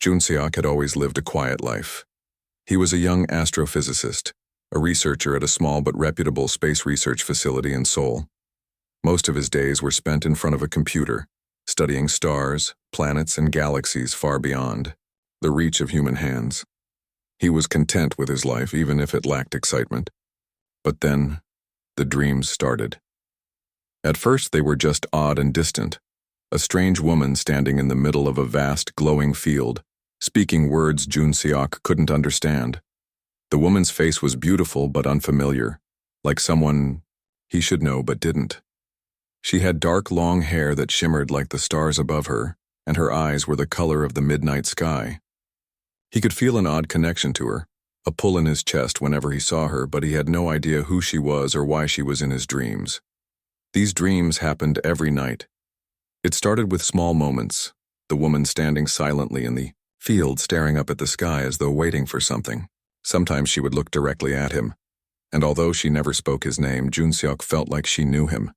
Junseok had always lived a quiet life. He was a young astrophysicist, a researcher at a small but reputable space research facility in Seoul. Most of his days were spent in front of a computer, studying stars, planets, and galaxies far beyond the reach of human hands. He was content with his life, even if it lacked excitement. But then, the dreams started. At first, they were just odd and distant. A strange woman standing in the middle of a vast, glowing field, speaking words Junseok couldn't understand. The woman's face was beautiful but unfamiliar, like someone he should know but didn't. She had dark, long hair that shimmered like the stars above her, and her eyes were the color of the midnight sky. He could feel an odd connection to her, a pull in his chest whenever he saw her, but he had no idea who she was or why she was in his dreams. These dreams happened every night. It started with small moments, the woman standing silently in the field staring up at the sky as though waiting for something. Sometimes she would look directly at him, and although she never spoke his name, Junseok felt like she knew him.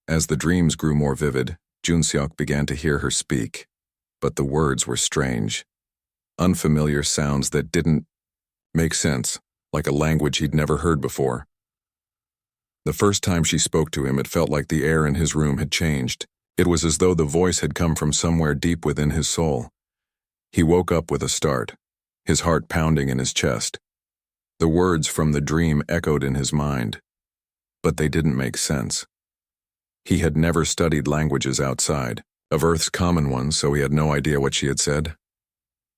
As the dreams grew more vivid, Junseok began to hear her speak, but the words were strange. Unfamiliar sounds that didn't make sense, like a language he'd never heard before. The first time she spoke to him, it felt like the air in his room had changed. It was as though the voice had come from somewhere deep within his soul. He woke up with a start, his heart pounding in his chest. The words from the dream echoed in his mind, but they didn't make sense. He had never studied languages outside of Earth's common ones, so he had no idea what she had said.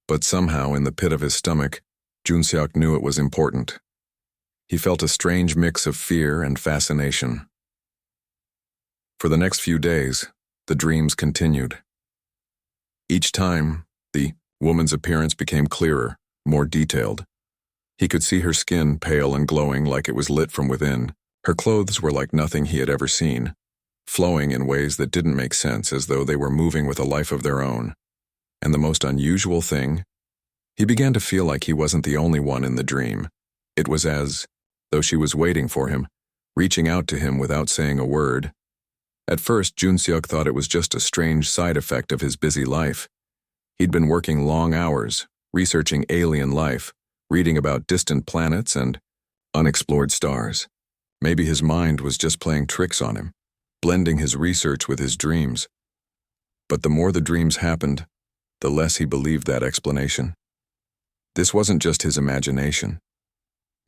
But somehow, in the pit of his stomach, Junseok knew it was important. He felt a strange mix of fear and fascination. For the next few days, the dreams continued. Each time, the woman's appearance became clearer, more detailed. He could see her skin pale and glowing like it was lit from within. Her clothes were like nothing he had ever seen, flowing in ways that didn't make sense, as though they were moving with a life of their own. And the most unusual thing, he began to feel like he wasn't the only one in the dream. It was as though she was waiting for him, reaching out to him without saying a word. At first, Junseok thought it was just a strange side effect of his busy life. He'd been working long hours, researching alien life, reading about distant planets and unexplored stars. Maybe his mind was just playing tricks on him, blending his research with his dreams. But the more the dreams happened, the less he believed that explanation. This wasn't just his imagination.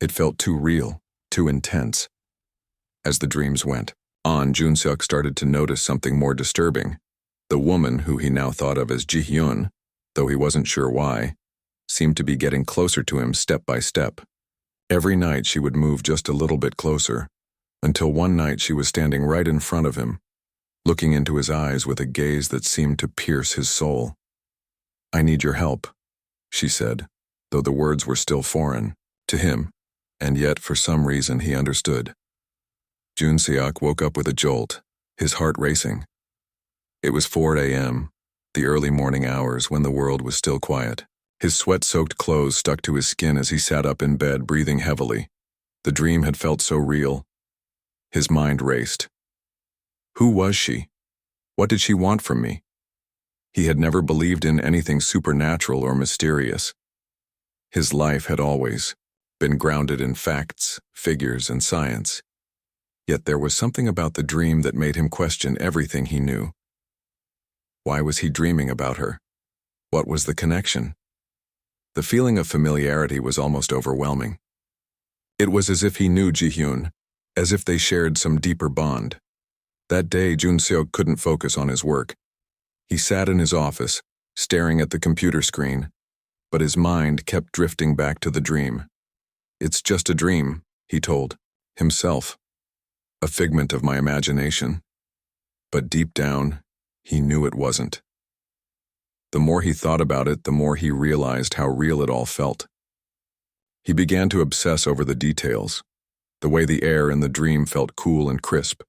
It felt too real, too intense. As the dreams went on, Junseok started to notice something more disturbing. The woman, who he now thought of as Ji-hyun, though he wasn't sure why, seemed to be getting closer to him step by step. Every night she would move just a little bit closer, until one night she was standing right in front of him, looking into his eyes with a gaze that seemed to pierce his soul. "I need your help," she said, though the words were still foreign to him, and yet for some reason he understood. Junseok woke up with a jolt, his heart racing. It was 4 a.m., the early morning hours when the world was still quiet. His sweat-soaked clothes stuck to his skin as he sat up in bed, breathing heavily. The dream had felt so real. His mind raced. Who was she? What did she want from me? He had never believed in anything supernatural or mysterious. His life had always been grounded in facts, figures, and science. Yet there was something about the dream that made him question everything he knew. Why was he dreaming about her? What was the connection? The feeling of familiarity was almost overwhelming. It was as if he knew Ji-hyun, as if they shared some deeper bond. That day, Junseok couldn't focus on his work. He sat in his office, staring at the computer screen, but his mind kept drifting back to the dream. "It's just a dream," he told himself. "A figment of my imagination." But deep down, he knew it wasn't. The more he thought about it, the more he realized how real it all felt. He began to obsess over the details, the way the air in the dream felt cool and crisp,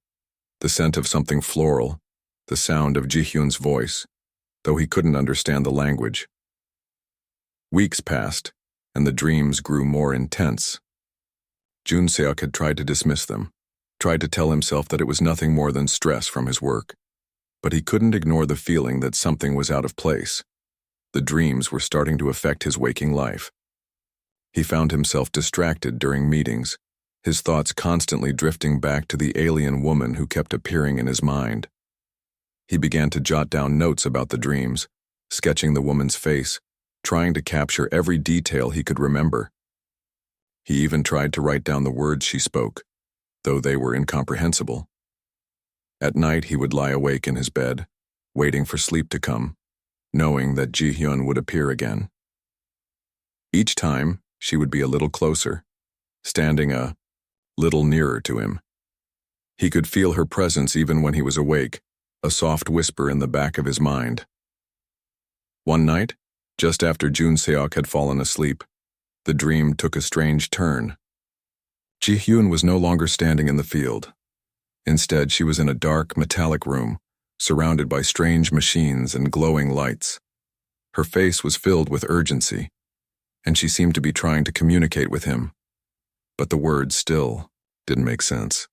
the scent of something floral, the sound of Ji-hyun's voice, though he couldn't understand the language. Weeks passed, and the dreams grew more intense. Junseok had tried to dismiss them, tried to tell himself that it was nothing more than stress from his work, but he couldn't ignore the feeling that something was out of place. The dreams were starting to affect his waking life. He found himself distracted during meetings, his thoughts constantly drifting back to the alien woman who kept appearing in his mind. He began to jot down notes about the dreams, sketching the woman's face, trying to capture every detail he could remember. He even tried to write down the words she spoke, though they were incomprehensible. At night he would lie awake in his bed, waiting for sleep to come, knowing that Ji-hyun would appear again. Each time, she would be a little closer, standing a little nearer to him. He could feel her presence even when he was awake, a soft whisper in the back of his mind. One night, just after Jun Seok had fallen asleep, the dream took a strange turn. Ji-hyun was no longer standing in the field. Instead, she was in a dark, metallic room, surrounded by strange machines and glowing lights. Her face was filled with urgency, and she seemed to be trying to communicate with him. But the words still didn't make sense.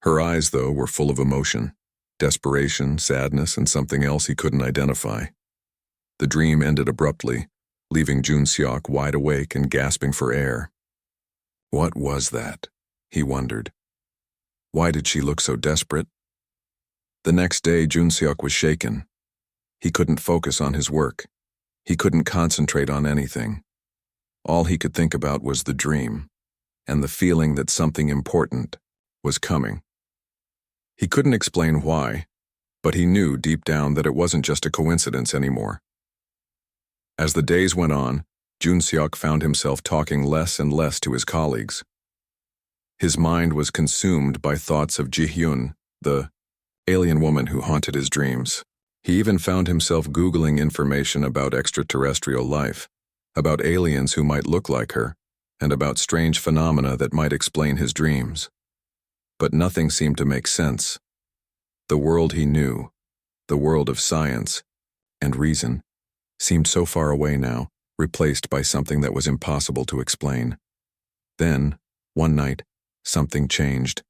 Her eyes, though, were full of emotion, desperation, sadness, and something else he couldn't identify. The dream ended abruptly, leaving Jun Seok wide awake and gasping for air. What was that? He wondered. Why did she look so desperate? The next day, Jun Seok was shaken. He couldn't focus on his work. He couldn't concentrate on anything. All he could think about was the dream, and the feeling that something important was coming. He couldn't explain why, but he knew deep down that it wasn't just a coincidence anymore. As the days went on, Jun Seok found himself talking less and less to his colleagues. His mind was consumed by thoughts of Ji-hyun, the alien woman who haunted his dreams. He even found himself Googling information about extraterrestrial life, about aliens who might look like her, and about strange phenomena that might explain his dreams. But nothing seemed to make sense. The world he knew, the world of science and reason, seemed so far away now, replaced by something that was impossible to explain. Then, one night, something changed.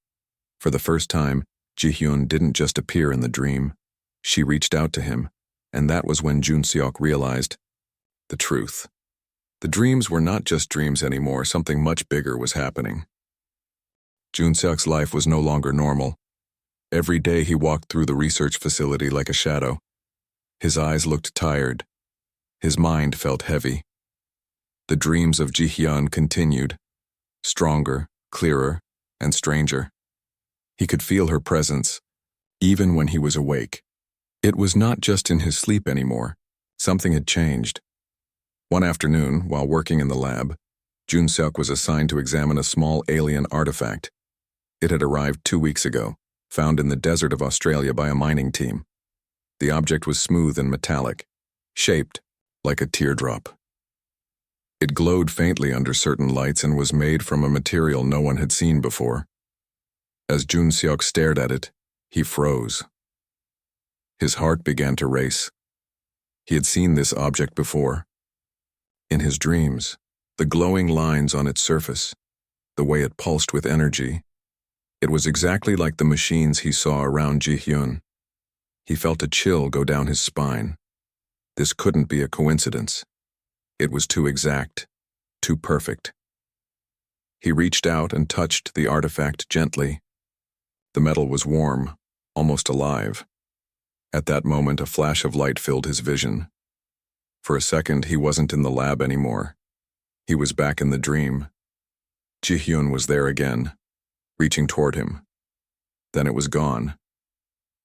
For the first time, Ji-hyun didn't just appear in the dream. She reached out to him, and that was when Jun Seok realized the truth. The dreams were not just dreams anymore, something much bigger was happening. Jun Seok's life was no longer normal. Every day he walked through the research facility like a shadow. His eyes looked tired. His mind felt heavy. The dreams of Ji-hyun continued, stronger, clearer, and stranger. He could feel her presence, even when he was awake. It was not just in his sleep anymore. Something had changed. One afternoon, while working in the lab, Jun Seok was assigned to examine a small alien artifact. It had arrived 2 weeks ago, found in the desert of Australia by a mining team. The object was smooth and metallic, shaped like a teardrop. It glowed faintly under certain lights and was made from a material no one had seen before. As Jun Seok stared at it, he froze. His heart began to race. He had seen this object before. In his dreams, the glowing lines on its surface, the way it pulsed with energy, it was exactly like the machines he saw around Ji-hyun. He felt a chill go down his spine. This couldn't be a coincidence. It was too exact, too perfect. He reached out and touched the artifact gently. The metal was warm, almost alive. At that moment, a flash of light filled his vision. For a second, he wasn't in the lab anymore. He was back in the dream. Ji-hyun was there again, reaching toward him. Then it was gone.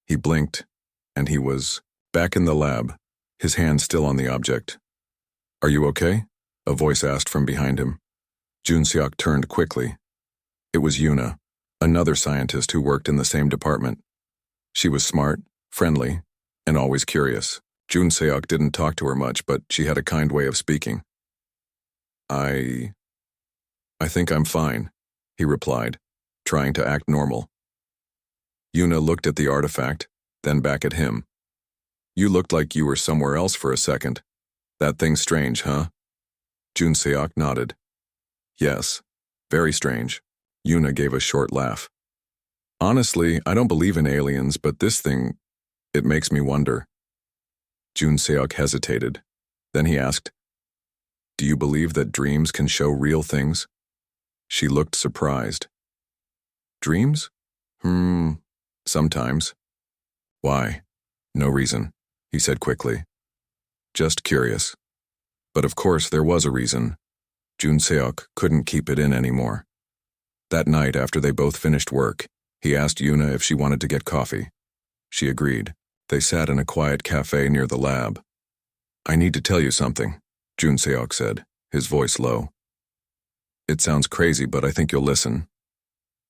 He blinked, and he was back in the lab, his hand still on the object. "Are you okay?" a voice asked from behind him. Jun Seok turned quickly. It was Yuna, another scientist who worked in the same department. She was smart, friendly, and always curious. Jun Seok didn't talk to her much, but she had a kind way of speaking. I think I'm fine," he replied, trying to act normal. Yuna looked at the artifact, then back at him. "You looked like you were somewhere else for a second. That thing's strange, huh?" Jun Seok nodded. "Yes, very strange." Yuna gave a short laugh. "Honestly, I don't believe in aliens, but this thing, it makes me wonder." Jun Seok hesitated. Then he asked, "Do you believe that dreams can show real things?" She looked surprised. "Dreams? Sometimes." "Why?" "No reason," he said quickly. "Just curious." But of course there was a reason. Jun Seok couldn't keep it in anymore. That night, after they both finished work, he asked Yuna if she wanted to get coffee. She agreed. They sat in a quiet cafe near the lab. "I need to tell you something," Jun Seok said, his voice low. "It sounds crazy, but I think you'll listen."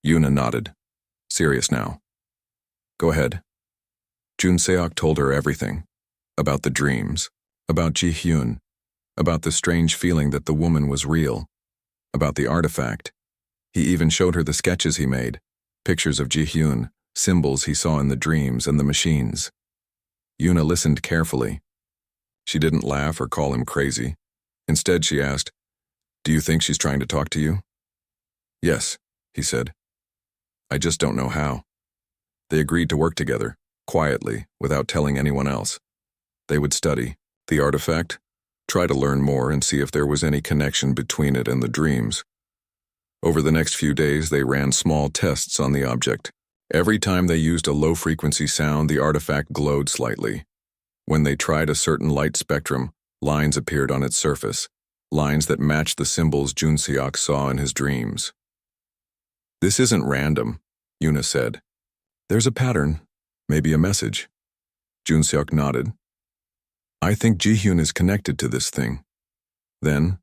Yuna nodded. "Serious now." "Go ahead." Jun Seok told her everything. About the dreams, about Ji-hyun, about the strange feeling that the woman was real, about the artifact. He even showed her the sketches he made, pictures of Ji-hyun, symbols he saw in the dreams and the machines. Yuna listened carefully. She didn't laugh or call him crazy. Instead, she asked, "Do you think she's trying to talk to you?" "Yes," he said. "I just don't know how." They agreed to work together, quietly, without telling anyone else. They would study the artifact, try to learn more and see if there was any connection between it and the dreams. Over the next few days, they ran small tests on the object. Every time they used a low-frequency sound, the artifact glowed slightly. When they tried a certain light spectrum, lines appeared on its surface, lines that matched the symbols Jun Seok saw in his dreams. "This isn't random," Yuna said. "There's a pattern, maybe a message." Jun Seok nodded. "I think Ji-hyun is connected to this thing." Then,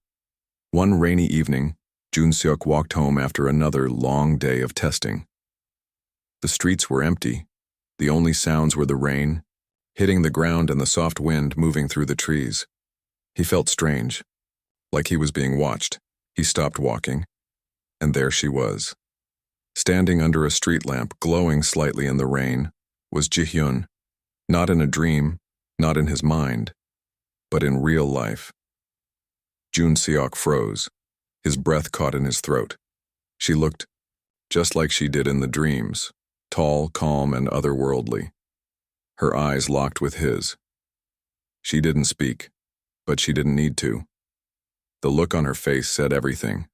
one rainy evening, Jun Seok walked home after another long day of testing. The streets were empty. The only sounds were the rain, hitting the ground and the soft wind moving through the trees. He felt strange, like he was being watched. He stopped walking, and there she was. Standing under a street lamp, glowing slightly in the rain, was Ji-hyun, not in a dream, not in his mind, but in real life. Jun Seok froze. His breath caught in his throat. She looked just like she did in the dreams, tall, calm, and otherworldly. Her eyes locked with his. She didn't speak, but she didn't need to. The look on her face said everything.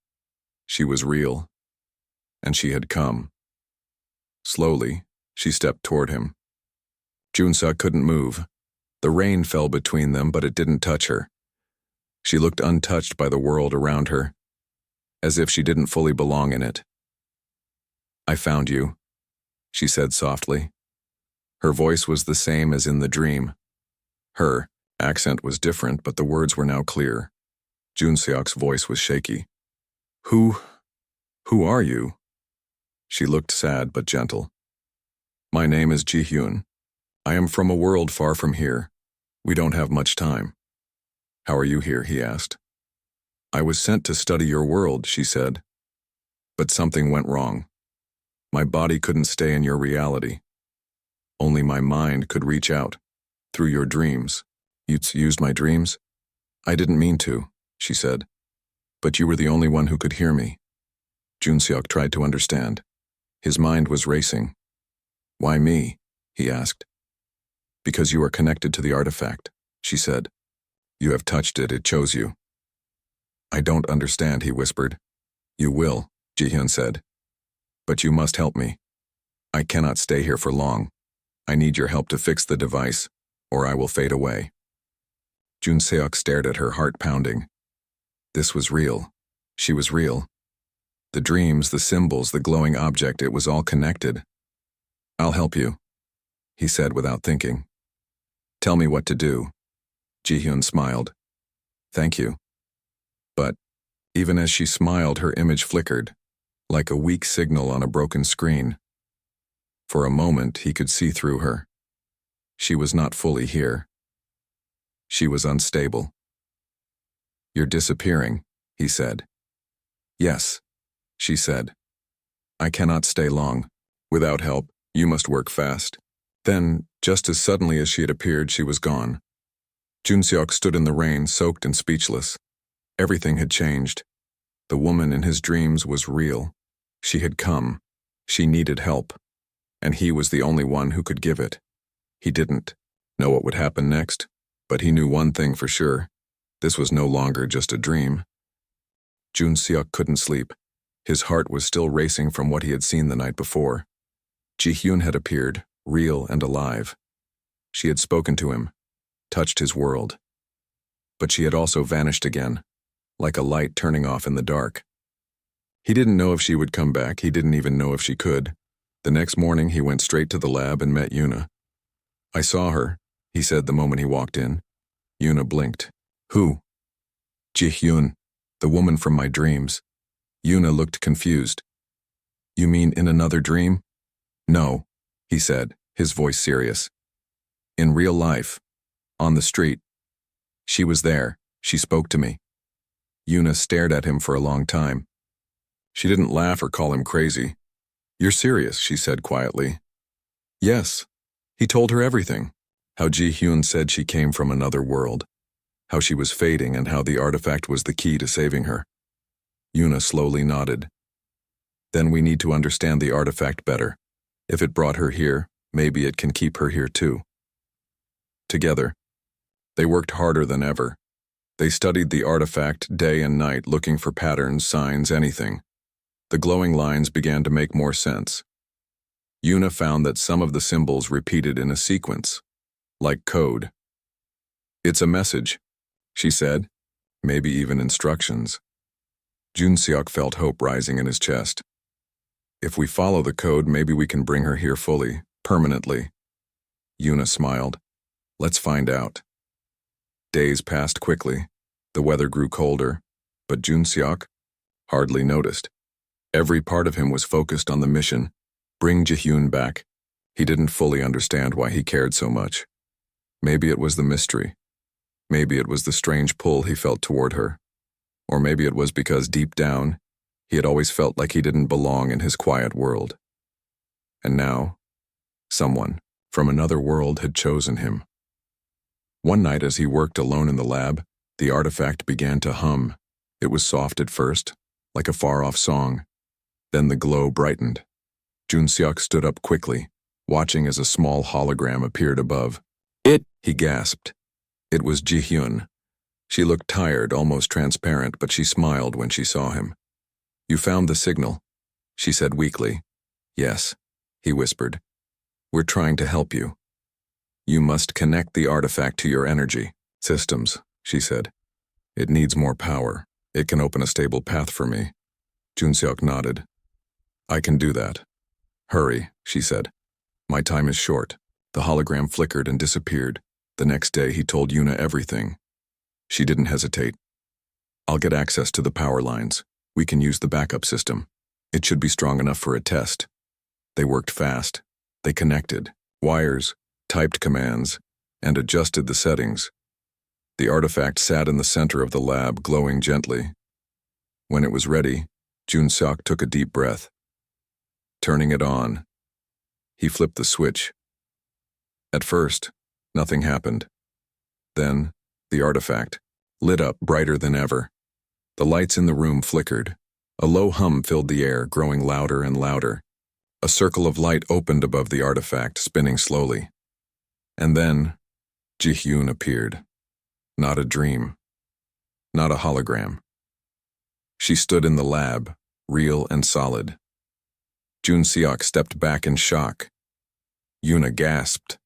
She was real, and she had come. Slowly, she stepped toward him. Junsa couldn't move. The rain fell between them, but it didn't touch her. She looked untouched by the world around her, as if she didn't fully belong in it. "I found you," she said softly. Her voice was the same as in the dream. Her accent was different, but the words were now clear. Jun Seok's voice was shaky. Who are you?" She looked sad but gentle. "My name is Ji-hyun. I am from a world far from here. We don't have much time." "How are you here?" he asked. "I was sent to study your world," she said. "But something went wrong. My body couldn't stay in your reality. Only my mind could reach out, through your dreams." "You used my dreams?" "I didn't mean to," she said. "But you were the only one who could hear me." Jun Seok tried to understand. His mind was racing. "Why me?" he asked. "Because you are connected to the artifact," she said. "You have touched it, it chose you." "I don't understand," he whispered. "You will," Ji-hyun said. "But you must help me. I cannot stay here for long. I need your help to fix the device, or I will fade away." Jun Seok stared at her, heart pounding. This was real. She was real. The dreams, the symbols, the glowing object, it was all connected. "I'll help you," he said without thinking. "Tell me what to do." Ji-hyun smiled. "Thank you." But even as she smiled, her image flickered, like a weak signal on a broken screen. For a moment, he could see through her. She was not fully here. She was unstable. "You're disappearing," he said. "Yes," she said. "I cannot stay long. Without help, you must work fast." Then, just as suddenly as she had appeared, she was gone. Jun Seok stood in the rain, soaked and speechless. Everything had changed. The woman in his dreams was real. She had come. She needed help. And he was the only one who could give it. He didn't know what would happen next, but he knew one thing for sure. This was no longer just a dream. Jun Seok couldn't sleep. His heart was still racing from what he had seen the night before. Ji-hyun had appeared, real and alive. She had spoken to him, touched his world. But she had also vanished again, like a light turning off in the dark. He didn't know if she would come back. He didn't even know if she could. The next morning, he went straight to the lab and met Yuna. "I saw her," he said the moment he walked in. Yuna blinked. "Who?" "Ji-hyun, the woman from my dreams." Yuna looked confused. "You mean in another dream?" "No," he said, his voice serious. "In real life. On the street. She was there. She spoke to me." Yuna stared at him for a long time. She didn't laugh or call him crazy. "You're serious," she said quietly. "Yes." He told her everything. How Ji-hyun said she came from another world. How she was fading and how the artifact was the key to saving her. Yuna slowly nodded. "Then we need to understand the artifact better. If it brought her here, maybe it can keep her here too." Together, they worked harder than ever. They studied the artifact day and night, looking for patterns, signs, anything. The glowing lines began to make more sense. Yuna found that some of the symbols repeated in a sequence, like code. "It's a message," she said, "maybe even instructions." Jun Seok felt hope rising in his chest. "If we follow the code, maybe we can bring her here fully, permanently." Yuna smiled. "Let's find out." Days passed quickly. The weather grew colder, but Jun Seok hardly noticed. Every part of him was focused on the mission, bring Ji-hyun back. He didn't fully understand why he cared so much. Maybe it was the mystery. Maybe it was the strange pull he felt toward her. Or maybe it was because deep down, he had always felt like he didn't belong in his quiet world. And now, someone from another world had chosen him. One night as he worked alone in the lab, the artifact began to hum. It was soft at first, like a far-off song. Then the glow brightened. Jun Seok stood up quickly, watching as a small hologram appeared above. He gasped. It was Ji-hyun. She looked tired, almost transparent, but she smiled when she saw him. "You found the signal," she said weakly. "Yes," he whispered. "We're trying to help you. You must connect the artifact to your energy systems," she said. "It needs more power. It can open a stable path for me." Jun Seok nodded. "I can do that." "Hurry," she said. "My time is short." The hologram flickered and disappeared. The next day he told Yuna everything. She didn't hesitate. "I'll get access to the power lines. We can use the backup system. It should be strong enough for a test." They worked fast. They connected wires, typed commands, and adjusted the settings. The artifact sat in the center of the lab, glowing gently. When it was ready, Jun Seok took a deep breath. Turning it on, he flipped the switch. At first, nothing happened. Then, the artifact lit up brighter than ever. The lights in the room flickered. A low hum filled the air, growing louder and louder. A circle of light opened above the artifact, spinning slowly. And then, Ji-hyun appeared. Not a dream. Not a hologram. She stood in the lab, real and solid. Jun Seok stepped back in shock. Yuna gasped.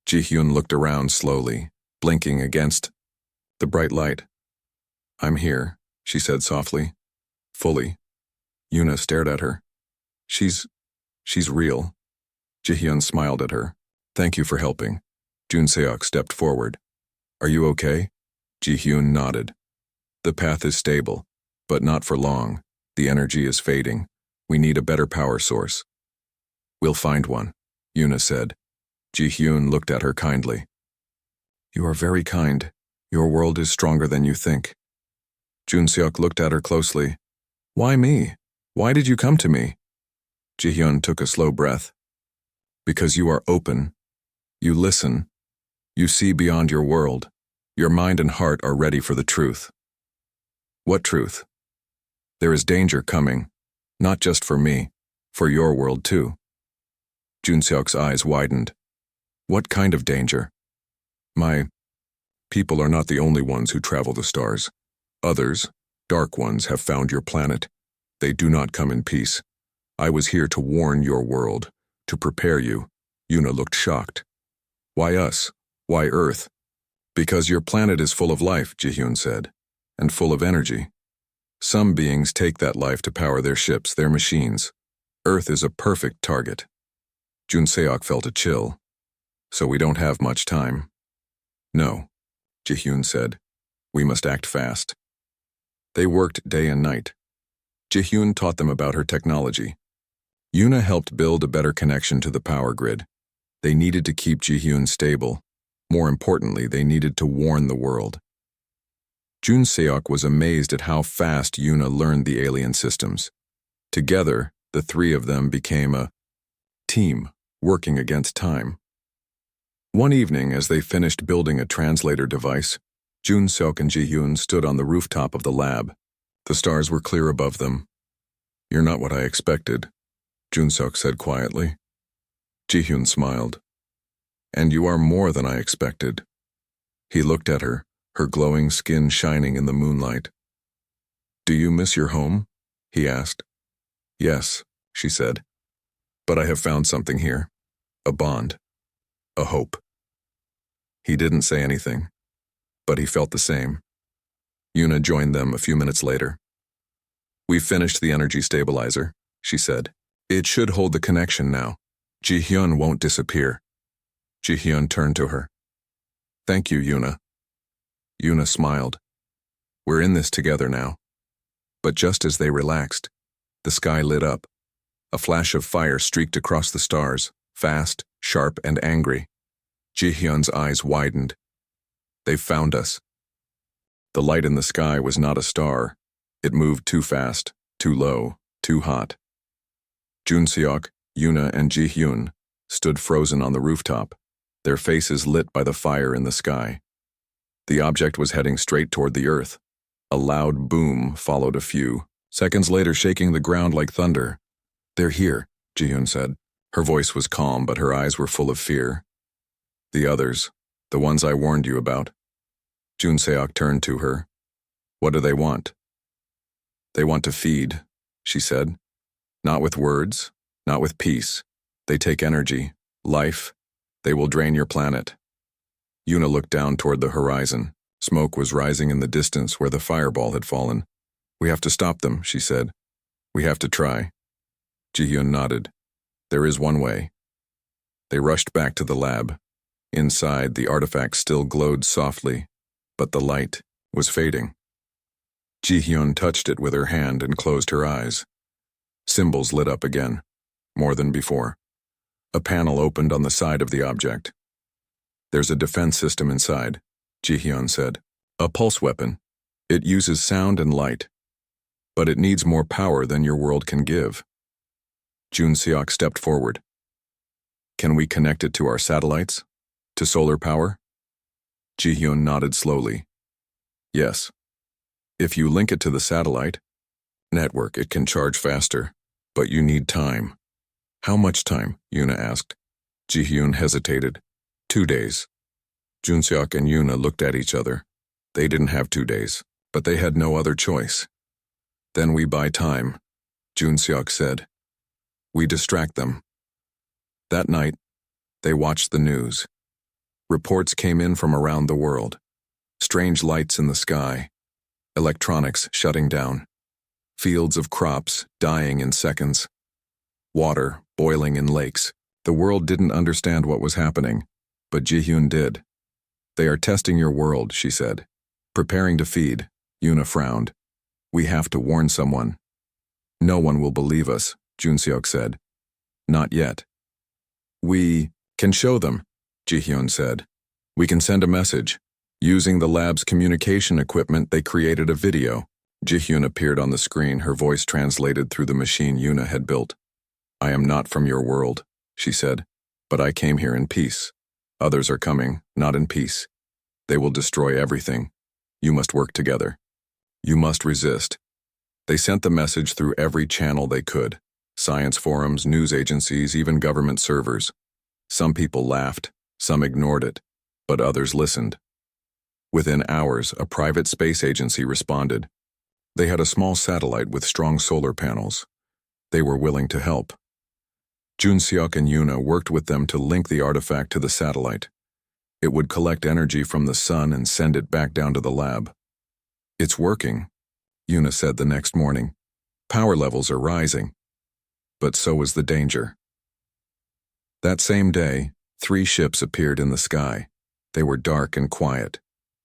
Ji-hyun looked around slowly, blinking against the bright light. "I'm here," she said softly. "Fully." Yuna stared at her. She's real." Ji-hyun smiled at her. "Thank you for helping." Jun Seok stepped forward. "Are you okay?" Ji-hyun nodded. "The path is stable, but not for long. The energy is fading. We need a better power source." "We'll find one," Yuna said. Ji-hyun looked at her kindly. "You are very kind. Your world is stronger than you think." Jun Seok looked at her closely. "Why me? Why did you come to me?" Ji-hyun took a slow breath. "Because you are open. You listen. You see beyond your world. Your mind and heart are ready for the truth." "What truth?" "There is danger coming. Not just for me. For your world too." Jun Seok's eyes widened. "What kind of danger?" My People are not the only ones who travel the stars. Others, dark ones, have found your planet. They do not come in peace. I was here to warn your world, to prepare you. Yuna looked shocked. Why us? Why Earth? Because your planet is full of life, Jihyun said, and full of energy. Some beings take that life to power their ships, their machines. Earth is a perfect target. Jun Seok felt a chill. So we don't have much time. No, Jihyun said. We must act fast. They worked day and night. Jihyun taught them about her technology. Yuna helped build a better connection to the power grid. They needed to keep Jihyun stable. More importantly, they needed to warn the world. Jun Seok was amazed at how fast Yuna learned the alien systems. Together, the three of them became a team working against time. One evening, as they finished building a translator device, Jun Seok and Jihyun stood on the rooftop of the lab. The stars were clear above them. You're not what I expected, Jun Seok said quietly. Jihyun smiled. And you are more than I expected. He looked at her, her glowing skin shining in the moonlight. Do you miss your home? He asked. Yes, she said. But I have found something here. A bond. A hope. He didn't say anything, but he felt the same. Yuna joined them a few minutes later. We've finished the energy stabilizer, she said. It should hold the connection now. Jihyun won't disappear. Jihyun turned to her. Thank you, Yuna. Yuna smiled. We're in this together now. But just as they relaxed, the sky lit up. A flash of fire streaked across the stars, fast, sharp, and angry. Jihyun's eyes widened. They've found us. The light in the sky was not a star. It moved too fast, too low, too hot. Jun Seok, Yuna, and Jihyun stood frozen on the rooftop, their faces lit by the fire in the sky. The object was heading straight toward the earth. A loud boom followed a few seconds later, shaking the ground like thunder. They're here, Jihyun said. Her voice was calm, but her eyes were full of fear. The others, the ones I warned you about. Jun Seok turned to her. What do they want? They want to feed, she said. Not with words, not with peace. They take energy, life. They will drain your planet. Yuna looked down toward the horizon. Smoke was rising in the distance where the fireball had fallen. We have to stop them, she said. We have to try. Jihyun nodded. There is one way. They rushed back to the lab. Inside, the artifact still glowed softly, but the light was fading. Jihyun touched it with her hand and closed her eyes. Symbols lit up again, more than before. A panel opened on the side of the object. There's a defense system inside, Jihyun said. A pulse weapon. It uses sound and light. But it needs more power than your world can give. Jun Seok stepped forward. Can we connect it to our satellites? To solar power? Jihyun nodded slowly. Yes. If you link it to the satellite network, it can charge faster, but you need time. How much time? Yuna asked. Jihyun hesitated. 2 days. Jun Seok and Yuna looked at each other. They didn't have 2 days, but they had no other choice. Then we buy time, Jun Seok said. We distract them. That night, they watched the news. Reports came in from around the world. Strange lights in the sky. Electronics shutting down. Fields of crops dying in seconds. Water boiling in lakes. The world didn't understand what was happening, but Jihyun did. They are testing your world, she said. Preparing to feed. Yuna frowned. We have to warn someone. No one will believe us, Jun Seok said. Not yet. We can show them, Jihyun said. We can send a message. Using the lab's communication equipment, they created a video. Jihyun appeared on the screen, her voice translated through the machine Yuna had built. I am not from your world, she said, but I came here in peace. Others are coming, not in peace. They will destroy everything. You must work together. You must resist. They sent the message through every channel they could. Science forums, news agencies, even government servers. Some people laughed, some ignored it, but others listened. Within hours, a private space agency responded. They had a small satellite with strong solar panels. They were willing to help. Junseok and Yuna worked with them to link the artifact to the satellite. It would collect energy from the sun and send it back down to the lab. "It's working," Yuna said the next morning. "Power levels are rising." But so is the danger. That same day, 3 ships appeared in the sky. They were dark and quiet.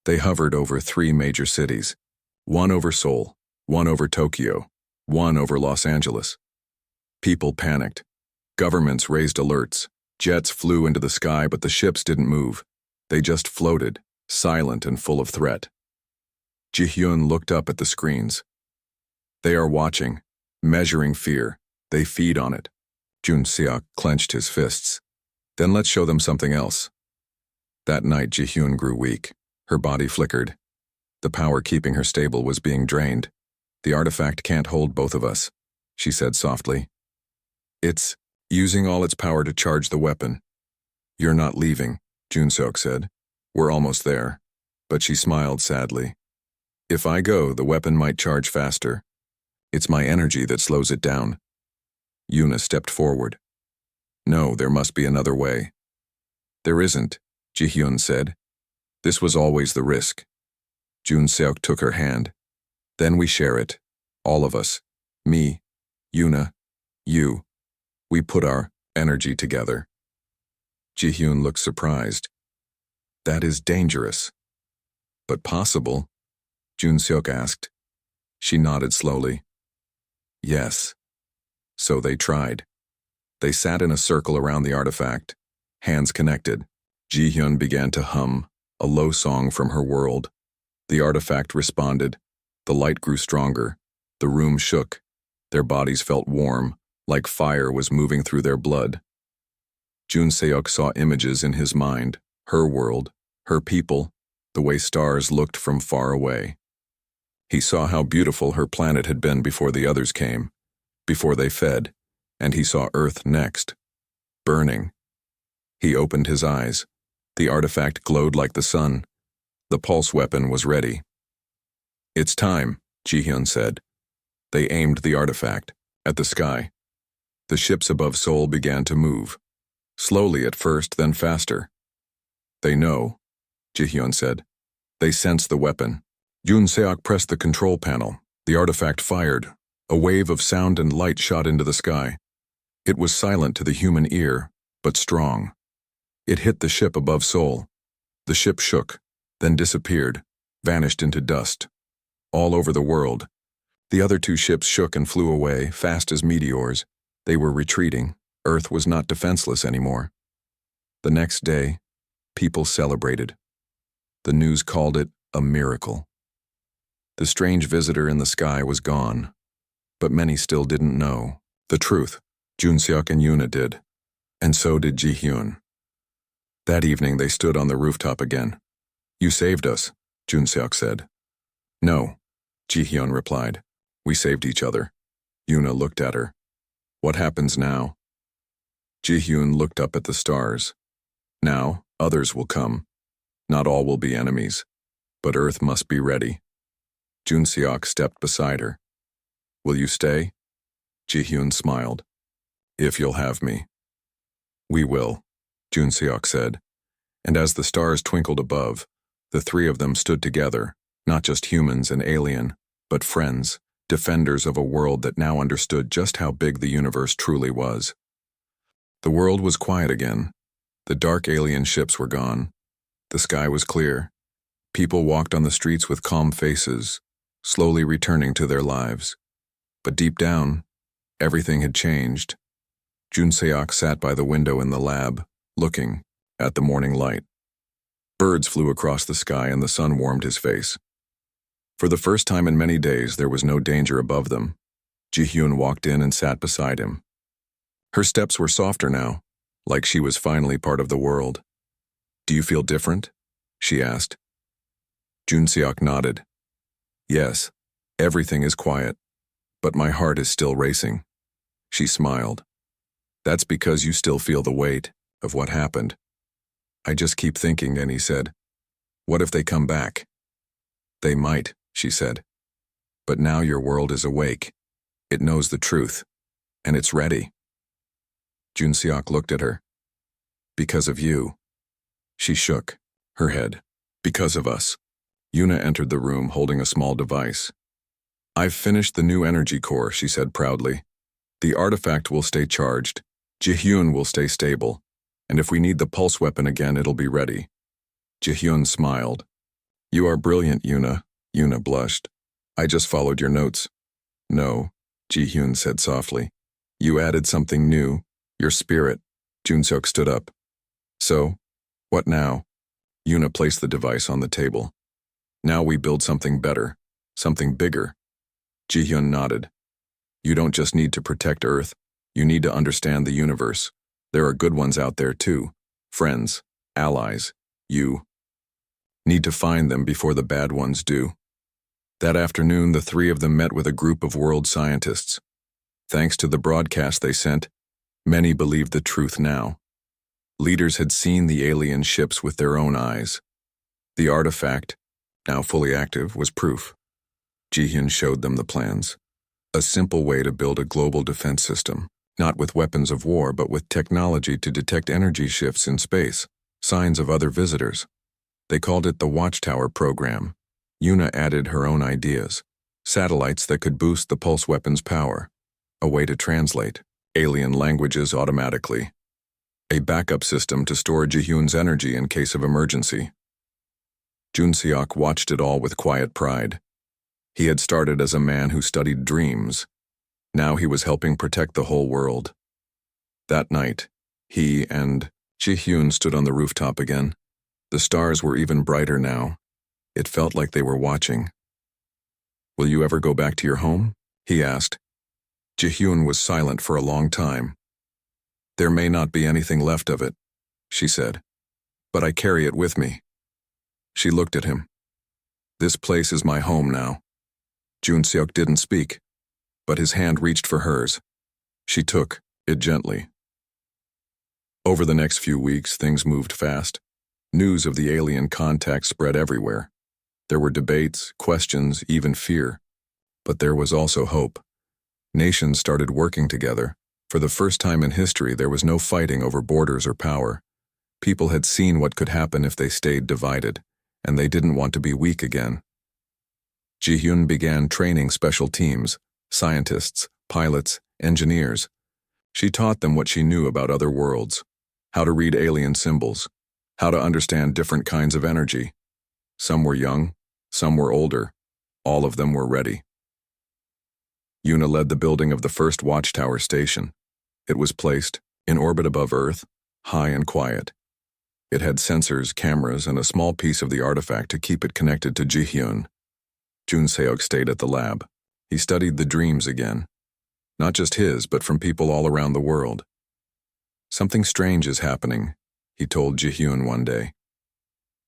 They hovered over 3 major cities. One over Seoul, one over Tokyo, one over Los Angeles. People panicked. Governments raised alerts. Jets flew into the sky, but the ships didn't move. They just floated, silent and full of threat. Ji-hyun looked up at the screens. "They are watching, measuring fear. They feed on it." Jun-seok clenched his fists. "Then let's show them something else." That night, Ji-hyun grew weak. Her body flickered. The power keeping her stable was being drained. "The artifact can't hold both of us," she said softly. "It's using all its power to charge the weapon." "You're not leaving," Jun-seok said. "We're almost there." But she smiled sadly. "If I go, the weapon might charge faster. It's my energy that slows it down." Yuna stepped forward. "No, there must be another way." "There isn't," Ji-hyun said. "This was always the risk." Jun-seok took her hand. "Then we share it. All of us. Me, Yuna, you. We put our energy together." Ji-hyun looked surprised. "That is dangerous." "But possible?" Jun-seok asked. She nodded slowly. "Yes." So they tried. They sat in a circle around the artifact, hands connected. Ji-hyun began to hum, a low song from her world. The artifact responded. The light grew stronger. The room shook. Their bodies felt warm, like fire was moving through their blood. Jun-seok saw images in his mind, her world, her people, the way stars looked from far away. He saw how beautiful her planet had been before the others came, before they fed, and he saw Earth next, burning. He opened his eyes. The artifact glowed like the sun. The pulse weapon was ready. "It's time," Ji-hyun said. They aimed the artifact, at the sky. The ships above Seoul began to move. Slowly at first, then faster. "They know," Ji-hyun said. "They sense the weapon." Jun-seok pressed the control panel. The artifact fired. A wave of sound and light shot into the sky. It was silent to the human ear, but strong. It hit the ship above Seoul. The ship shook, then disappeared, vanished into dust. All over the world, the other 2 ships shook and flew away, fast as meteors. They were retreating. Earth was not defenseless anymore. The next day, people celebrated. The news called it a miracle. The strange visitor in the sky was gone, but many still didn't know the truth. Jun-seok and Yuna did, and so did Ji-hyun. That evening they stood on the rooftop again. "You saved us," Jun-seok said. "No," Ji-hyun replied. "We saved each other." Yuna looked at her. "What happens now?" Ji-hyun looked up at the stars. "Now, others will come. Not all will be enemies, but Earth must be ready." Jun-seok stepped beside her. "Will you stay?" Ji-hyun smiled. "If you'll have me." "We will," Jun-seok said. And as the stars twinkled above, the 3 of them stood together, not just humans and alien, but friends, defenders of a world that now understood just how big the universe truly was. The world was quiet again. The dark alien ships were gone. The sky was clear. People walked on the streets with calm faces, slowly returning to their lives. But deep down, everything had changed. Jun-seok sat by the window in the lab, looking at the morning light. Birds flew across the sky and the sun warmed his face. For the first time in many days, there was no danger above them. Ji-hyun walked in and sat beside him. Her steps were softer now, like she was finally part of the world. "Do you feel different?" she asked. Jun-seok nodded. "Yes, everything is quiet, but my heart is still racing." She smiled. "That's because you still feel the weight of what happened." "I just keep thinking," and he said. What if they come back? They might, she said. But now your world is awake. It knows the truth. And it's ready. Junseok looked at her. Because of you. She shook her head. Because of us. Yuna entered the room holding a small device. I've finished the new energy core, she said proudly. The artifact will stay charged. Jihyun will stay stable. And if we need the pulse weapon again, it'll be ready. Jihyun smiled. You are brilliant, Yuna. Yuna blushed. I just followed your notes. No, Jihyun said softly. You added something new. Your spirit. Junseok stood up. So, what now? Yuna placed the device on the table. Now we build something better. Something bigger. Jihyun nodded. You don't just need to protect Earth. You need to understand the universe. There are good ones out there too. Friends, allies, you. Need to find them before the bad ones do. That afternoon, the three of them met with a group of world scientists. Thanks to the broadcast they sent, many believed the truth now. Leaders had seen the alien ships with their own eyes. The artifact, now fully active, was proof. Jihyun showed them the plans. A simple way to build a global defense system, not with weapons of war, but with technology to detect energy shifts in space, signs of other visitors. They called it the Watchtower program. Yuna added her own ideas. Satellites that could boost the pulse weapon's power. A way to translate alien languages automatically. A backup system to store Jihyun's energy in case of emergency. Junseok watched it all with quiet pride. He had started as a man who studied dreams. Now he was helping protect the whole world. That night, he and Jihyun stood on the rooftop again. The stars were even brighter now. It felt like they were watching. Will you ever go back to your home? He asked. Jihyun was silent for a long time. There may not be anything left of it, she said, but I carry it with me. She looked at him. This place is my home now. Junseok didn't speak, but his hand reached for hers. She took it gently. Over the next few weeks, things moved fast. News of the alien contact spread everywhere. There were debates, questions, even fear. But there was also hope. Nations started working together. For the first time in history, there was no fighting over borders or power. People had seen what could happen if they stayed divided, and they didn't want to be weak again. Jihyun began training special teams, scientists, pilots, engineers. She taught them what she knew about other worlds, how to read alien symbols, how to understand different kinds of energy. Some were young, some were older. All of them were ready. Yuna led the building of the first Watchtower station. It was placed, in orbit above Earth, high and quiet. It had sensors, cameras, and a small piece of the artifact to keep it connected to Jihyun. Junseok stayed at the lab. He studied the dreams again. Not just his, but from people all around the world. Something strange is happening, he told Jihyun one day.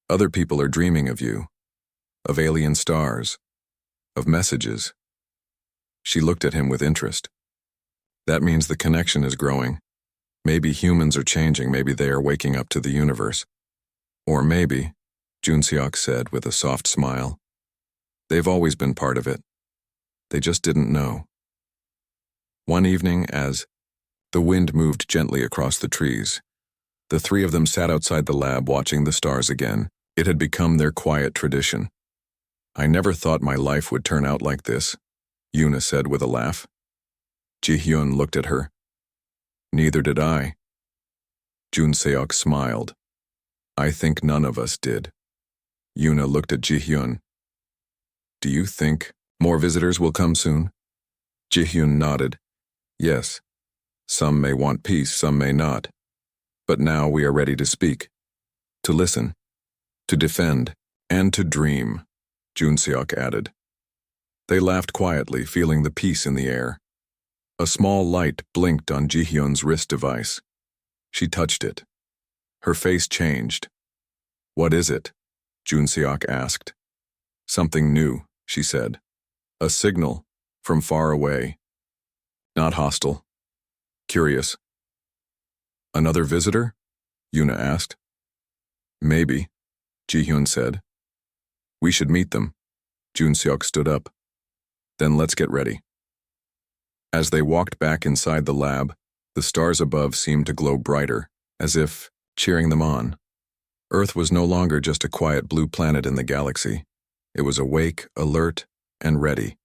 Other people are dreaming of you, of alien stars, of messages. She looked at him with interest. That means the connection is growing. Maybe humans are changing, maybe they are waking up to the universe. Or maybe, Junseok said with a soft smile, they've always been part of it. They just didn't know. One evening, as the wind moved gently across the trees, the three of them sat outside the lab watching the stars again. It had become their quiet tradition. I never thought my life would turn out like this, Yuna said with a laugh. Jihyun looked at her. Neither did I. Junseok smiled. I think none of us did. Yuna looked at Jihyun. Do you think more visitors will come soon? Jihyun nodded. Yes. Some may want peace, some may not. But now we are ready to speak, to listen, to defend, and to dream, Junseok added. They laughed quietly, feeling the peace in the air. A small light blinked on Jihyun's wrist device. She touched it. Her face changed. What is it? Junseok asked. Something new, she said. A signal, from far away. Not hostile. Curious. Another visitor? Yuna asked. Maybe, Jihyun said. We should meet them. Junseok stood up. Then let's get ready. As they walked back inside the lab, the stars above seemed to glow brighter, as if cheering them on. Earth was no longer just a quiet blue planet in the galaxy. It was awake, alert, and ready,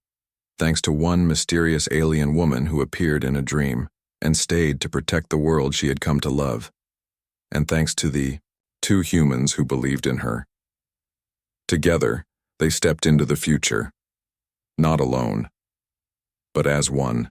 thanks to one mysterious alien woman who appeared in a dream and stayed to protect the world she had come to love, and thanks to the 2 humans who believed in her. Together, they stepped into the future, not alone, but as one.